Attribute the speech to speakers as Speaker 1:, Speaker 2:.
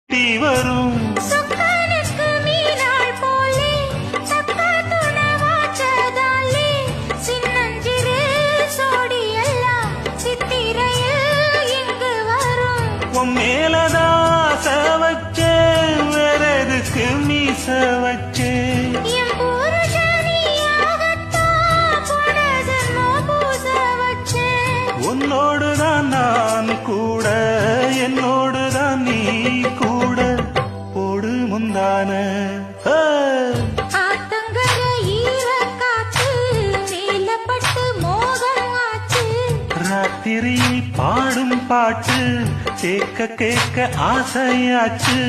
Speaker 1: தீ வரும்
Speaker 2: சொக்கனுக்கு மீனாள் போலே தக்க துணவாச்சதாலே சின்னஞ்சிறு சோடியெல்லாம் சித்திரையில் இங்கு வரும்
Speaker 1: உன் மேலதாச வச்சேன் வேற எதுக்கு மீச வச்சேன்
Speaker 2: என் புருஷனியாகத்தான் போன ஜென்மம் பூச வச்சேன்
Speaker 1: உன்னோடுதான் நான் கூட என்னோடுதான் நீ கூட போடு முந்தான
Speaker 2: ஆத்தங்கர ஈரக்காத்து மேலப்பட்டு மோகம் ஆச்சு
Speaker 1: ராத்திரி பாடும் பாட்டு கேட்க கேட்க ஆசையாச்சு